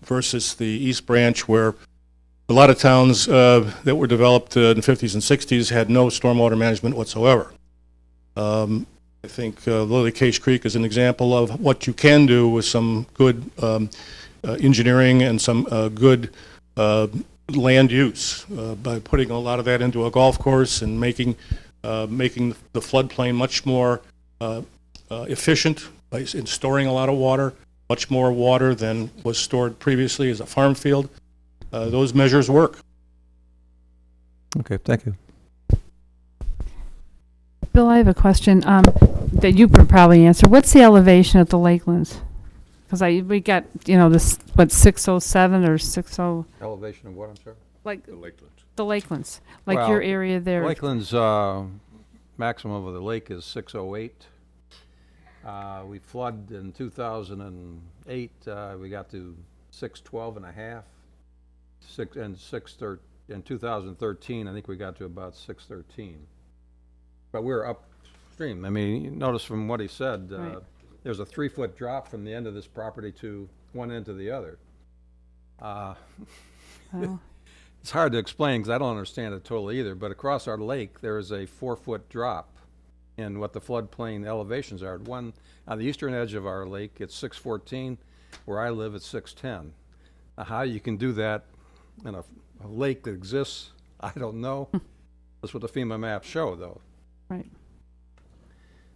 versus the East Branch, where a lot of towns that were developed in the 50s and 60s had no stormwater management whatsoever. I think Lily-Cache Creek is an example of what you can do with some good engineering and some good land use by putting a lot of that into a golf course and making the floodplain much more efficient in storing a lot of water, much more water than was stored previously as a farm field. Those measures work. Okay, thank you. Bill, I have a question that you could probably answer. What's the elevation at the Lakelands? Because we got, this, 607 or 60... Elevation of what, I'm sorry? Like The lakelands. the Lakelands, like your Well, area there. Lakeland's maximum of the lake is 608. We flooded in 2008, we got to 612 and a half. In 2013, I think we got to about 613. But we're upstream. I mean, you notice from what he said, Right. there's a 3-foot drop from the end of this property to one end to the other. Well, It's hard to explain because I don't understand it totally either, but across our lake, there is a 4-foot drop in what the floodplain elevations are. One, on the eastern edge of our lake, it's 614. Where I live, it's 610. Now, how you can do that in a lake that exists, I don't know. That's what the FEMA maps show, though. right.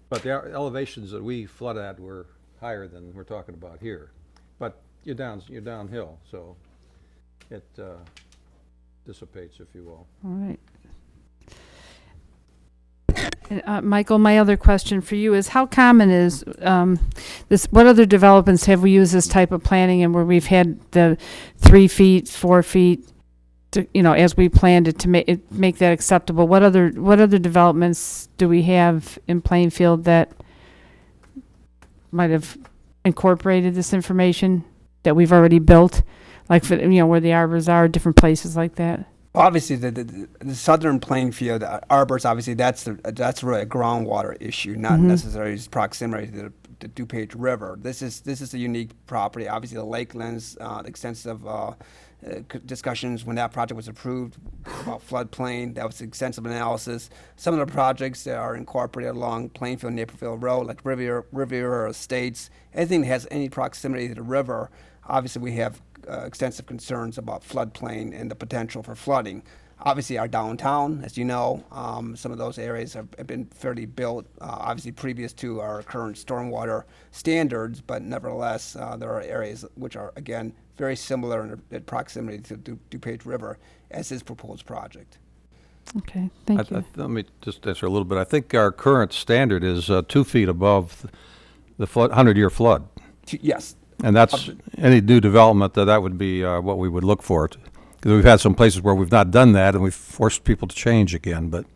But the elevations that we flood at were higher than we're talking about here. But you're downhill, so it dissipates, if you will. All right. Michael, my other question for you is how common is this? What other developments have we used this type of planning and where we've had the 3 feet, 4 feet, to, as we planned it to make that acceptable? What other developments do we have in Plainfield that might have incorporated this information that we've already built, like for, where the arbors are, different places like that? Obviously, the southern Plainfield arbors, obviously, that's really a groundwater issue, not necessarily just proximity to the DuPage River. This is a unique property. Obviously, the Lakelands, extensive discussions when that project was approved about floodplain. That was extensive analysis. Some of the projects that are incorporated along Plainfield Naperville Road, like Riviera Estates, anything that has any proximity to the river. Obviously, we have extensive concerns about floodplain and the potential for flooding. Obviously, our downtown, as you know, some of those areas have been fairly built, obviously previous to our current stormwater standards, but nevertheless, there are areas which are, again, very similar in proximity to DuPage River as this proposed project. Okay, thank you. Let me just answer a little bit. I think our current standard is 2 feet above the 100-year flood. Yes. And that's any new development that would be what we would look for. Because we've had some places where we've not done that and we've forced people to change again, but.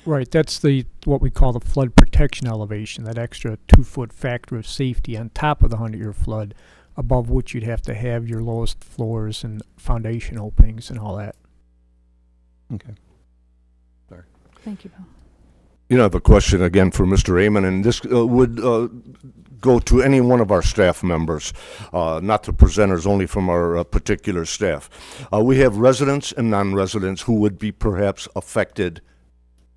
Right, that's what we call the flood protection elevation, that extra 2-foot factor of safety on top of the 100-year flood, above which you'd have to have your lowest floors and foundation openings and all that. Okay. Sorry. Thank you, Bill. You know, I have a question again for Mr. Amon, and this would go to any one of our staff members, not the presenters, only from our particular staff. We have residents and non-residents who would be perhaps affected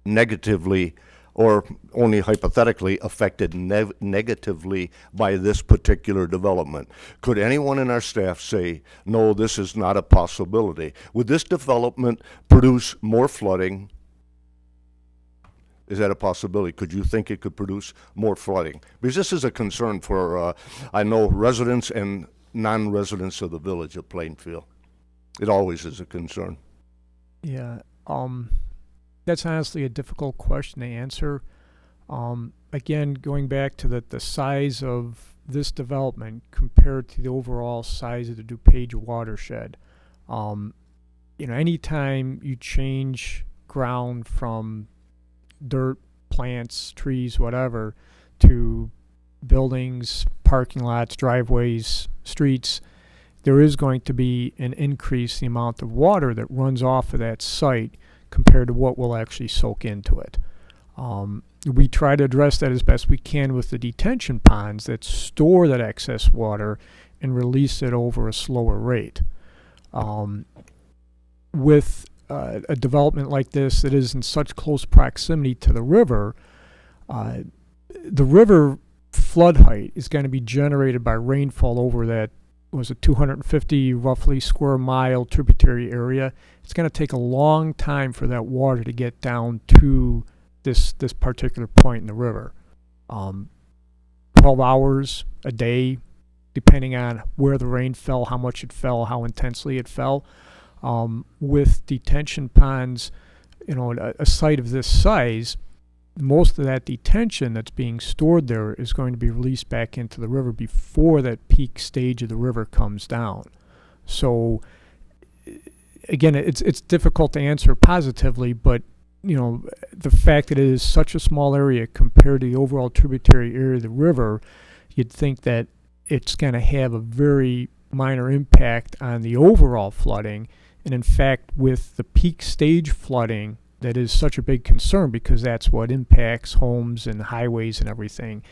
negatively or only hypothetically affected negatively by this particular development. Could anyone in our staff say, no, this is not a possibility? Would this development produce more flooding? Is that a possibility? Could you think it could produce more flooding? Because this is a concern for, I know, residents and non-residents of the village of Plainfield. It always is a concern. Yeah, that's honestly a difficult question to answer. Again, going back to the size of this development compared to the overall size of the DuPage watershed, anytime you change ground from dirt, plants, trees, whatever, to buildings, parking lots, driveways, streets, there is going to be an increase in the amount of water that runs off of that site compared to what will actually soak into it. We try to address that as best we can with the detention ponds that store that excess water and release it over a slower rate. With a development like this that is in such close proximity to the river flood height is going to be generated by rainfall over that, was it 250 roughly square mile tributary area. It's going to take a long time for that water to get down to this particular point in the river. 12 hours a day, depending on where the rain fell, how much it fell, how intensely it fell. With detention ponds, a site of this size, most of that detention that's being stored there is going to be released back into the river before that peak stage of the river comes down. So again, it's difficult to answer positively, but you know, the fact that it is such a small area compared to the overall tributary area of the river, you'd think that it's going to have a very minor impact on the overall flooding. And in fact, with the peak stage flooding, that is such a big concern because that's what impacts homes and highways and everything.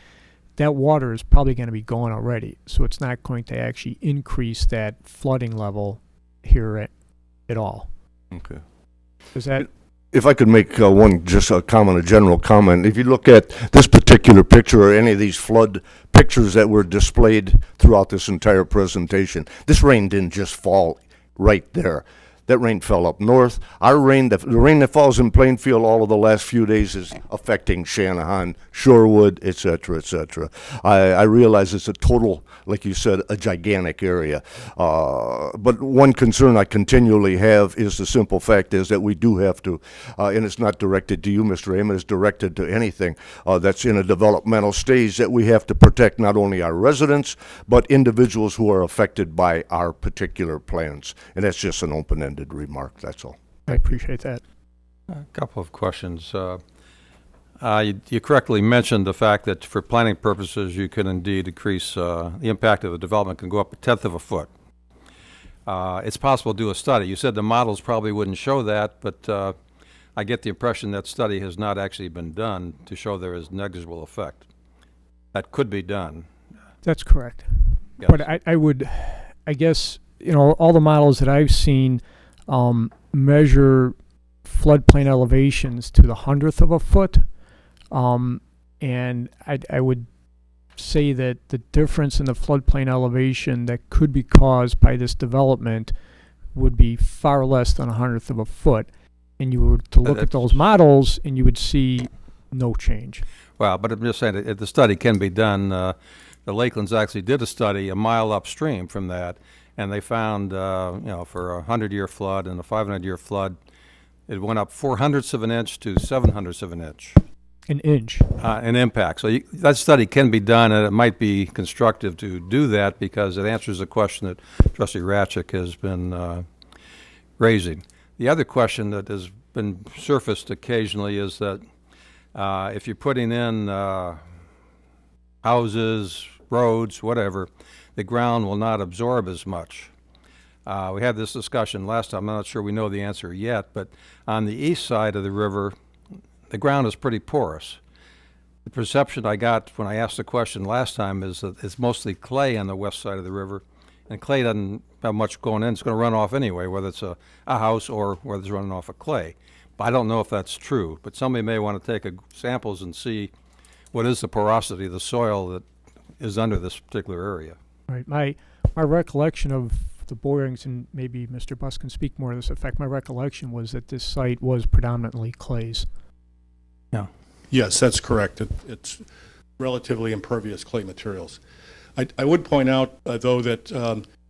That water is probably going to be gone already, so it's not going to actually increase that flooding level here at all. Okay. Is that? If I could make just a comment, a general comment. If you look at this particular picture or any of these flood pictures that were displayed throughout this entire presentation, this rain didn't just fall right there. That rain fell up north. Our rain, the rain that falls in Plainfield all of the last few days is affecting Shanahan, Shorewood, et cetera, et cetera. I realize it's a total, like you said, a gigantic area. But one concern I continually have is the simple fact is that we do have to, and it's not directed to you, Mr. Amon, it's directed to anything that's in a developmental stage, that we have to protect not only our residents, but individuals who are affected by our particular plans. And that's just an open-ended remark, that's all. I appreciate that. A couple of questions. You correctly mentioned the fact that for planning purposes, you can indeed decrease the impact of the development can go up 1/10 of a foot. It's possible to do a study. You said the models probably wouldn't show that, but I get the impression that study has not actually been done to show there is negligible effect. That could be done. That's correct. Yes. But I guess, you know, all the models that I've seen measure floodplain elevations to the 100th of a foot. And I would say that the difference in the floodplain elevation that could be caused by this development would be far less than 100th of a foot. And you were to look at those models and you would see no change. Well, but I'm just saying that the study can be done. The Lakelands actually did a study a mile upstream from that, and they found, you know, for a 100-year flood and a 500-year flood, it went up 4/100ths of an inch to 7/100ths of an inch. An inch. An impact. So that study can be done, and it might be constructive to do that because it answers a question that Trustee Ratchik has been raising. The other question that has been surfaced occasionally is that if you're putting in houses, roads, whatever, the ground will not absorb as much. We had this discussion last time. I'm not sure we know the answer yet, but on the east side of the river, the ground is pretty porous. The perception I got when I asked the question last time is that it's mostly clay on the west side of the river, and clay doesn't have much going in. It's going to run off anyway, whether it's a house or whether it's running off of clay. But I don't know if that's true, but somebody may want to take samples and see what is the porosity of the soil that is under this particular area. Right. My recollection of the borings, and maybe Mr. Buss can speak more to this effect, my recollection was that this site was predominantly clays. Yeah. Yes, that's correct. It's relatively impervious clay materials. I would point out, though, that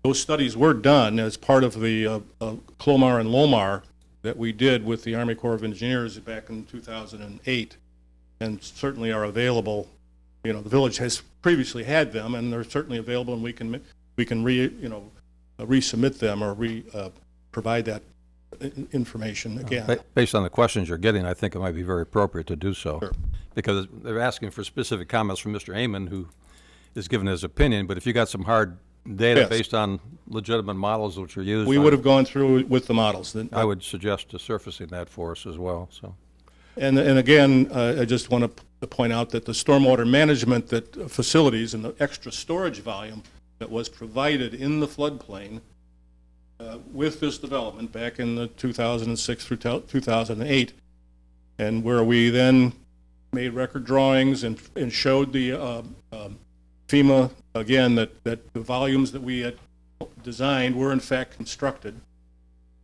those studies were done as part of the CLOMAR and LOMAR that we did with the Army Corps of Engineers back in 2008, and certainly are available. You know, the village has previously had them, and they're certainly available, and we can resubmit them or provide that information again. Based on the questions you're getting, I think it might be very appropriate to do so. Sure. Because they're asking for specific comments from Mr. Amon, who is giving his opinion, but if you got some hard data Yes. based on legitimate models which are used, We would have gone through with the models. I would suggest surfacing that for us as well. So, And again, I just want to point out that the stormwater management facilities and the extra storage volume that was provided in the floodplain with this development back in the 2006 through 2008, and where we then made record drawings and showed the FEMA, again, that the volumes that we had designed were in fact constructed.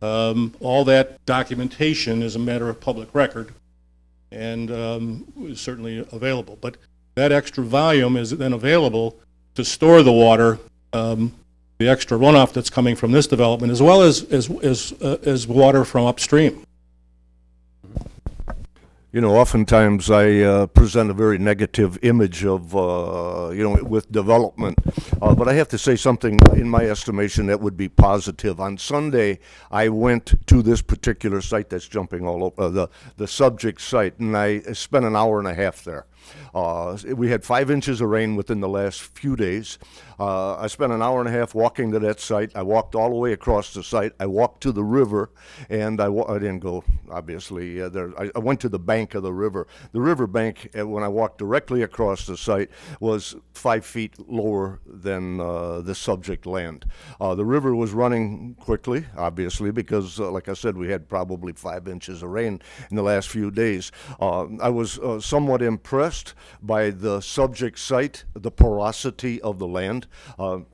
All that documentation is a matter of public record and is certainly available. But that extra volume is then available to store the water, the extra runoff that's coming from this development, as well as water from upstream. You know, oftentimes I present a very negative image of, with development. But I have to say something, in my estimation, that would be positive. On Sunday, I went to this particular site that's jumping all over, the subject site, and I spent an hour and a half there. We had 5 inches of rain within the last few days. I spent an hour and a half walking to that site. I walked all the way across the site. I walked to the river, and I didn't go, obviously, there. I went to the bank of the river. The river bank, when I walked directly across the site, was 5 feet lower than the subject land. The river was running quickly, obviously, because, like I said, we had probably 5 inches of rain in the last few days. I was somewhat impressed by the subject site, the porosity of the land.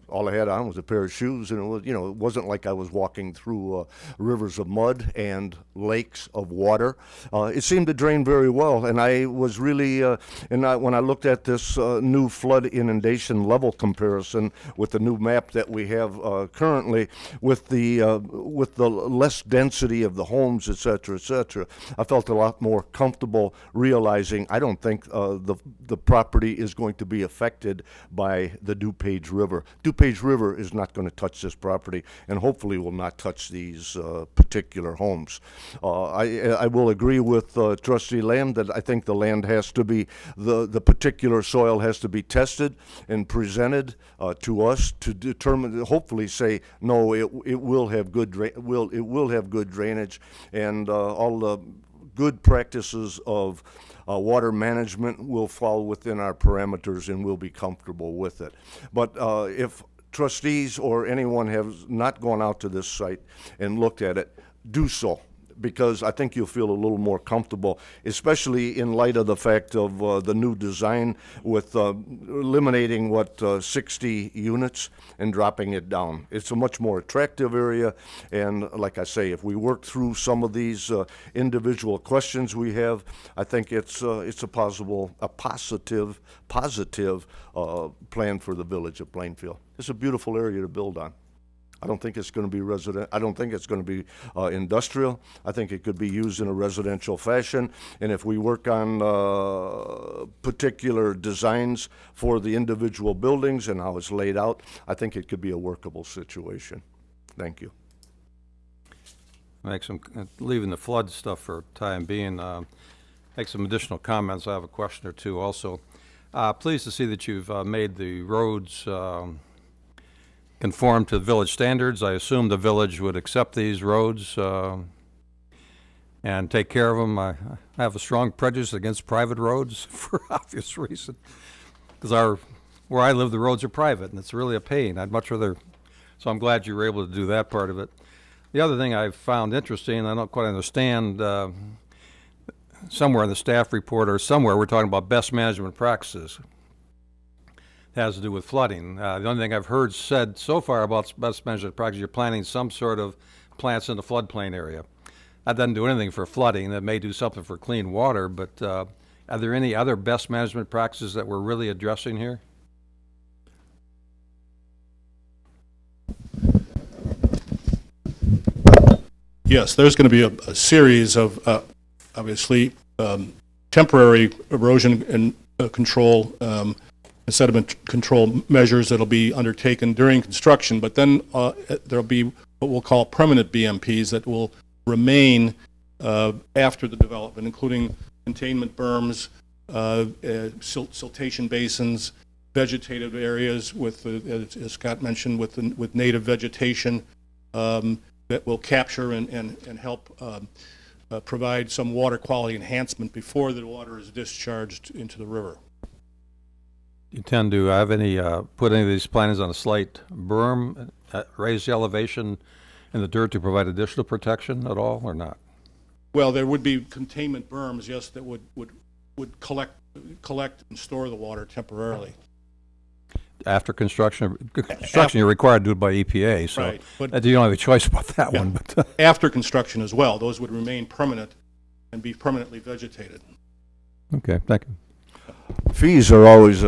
All I had on was a pair of shoes, and it was, it wasn't like I was walking through rivers of mud and lakes of water. It seemed to drain very well, and I was really, when I looked at this new flood inundation level comparison with the new map that we have currently, with the less density of the homes, et cetera, I felt a lot more comfortable realizing I don't think the property is going to be affected by the DuPage River. DuPage River is not going to touch this property, and hopefully will not touch these particular homes. I will agree with Trustee Lamb that I think the land has to be, the particular soil has to be tested and presented to us to determine, hopefully say, no, it will have good drainage, and all the good practices of water management will fall within our parameters, and we'll be comfortable with it. But if trustees or anyone has not gone out to this site and looked at it, do so, because I think you'll feel a little more comfortable, especially in light of the fact of the new design with eliminating 60 units and dropping it down. It's a much more attractive area, and like I say, if we work through some of these individual questions we have, I think it's a positive plan for the village of Plainfield. It's a beautiful area to build on. I don't think it's going to be resident. I don't think it's going to be industrial. I think it could be used in a residential fashion. And if we work on particular designs for the individual buildings and how it's laid out, I think it could be a workable situation. Thank you. Make some, leaving the flood stuff for time being, make some additional comments. I have a question or two also. Pleased to see that you've made the roads conform to village standards. I assume the village would accept these roads and take care of them. I have a strong prejudice against private roads for obvious reason, because where I live, the roads are private, and it's really a pain. I'd much rather, so I'm glad you were able to do that part of it. The other thing I found interesting, I don't quite understand, somewhere in the staff report or somewhere we're talking about best management practices. Has to do with flooding. The only thing I've heard said so far about best management practice, you're planting some sort of plants in the floodplain area. That doesn't do anything for flooding. That may do something for clean water, but are there any other best management practices that we're really addressing here? Yes, there's going to be a series of, obviously, temporary erosion and control sediment control measures that'll be undertaken during construction, but then there'll be what we'll call permanent BMPs that will remain after the development, including containment berms, siltation basins, vegetative areas with, as Scott mentioned, with native vegetation that will capture and help provide some water quality enhancement before the water is discharged into the river. You tend to have any, put any of these plantings on a slight berm, raise the elevation in the dirt to provide additional protection at all, or not? Well, there would be containment berms, yes, that would collect and store the water temporarily. After construction, you're required to do it by EPA, so right, but you don't have a choice about that one. But after construction as well, those would remain permanent and be permanently vegetated. Okay, thank you. Fees are always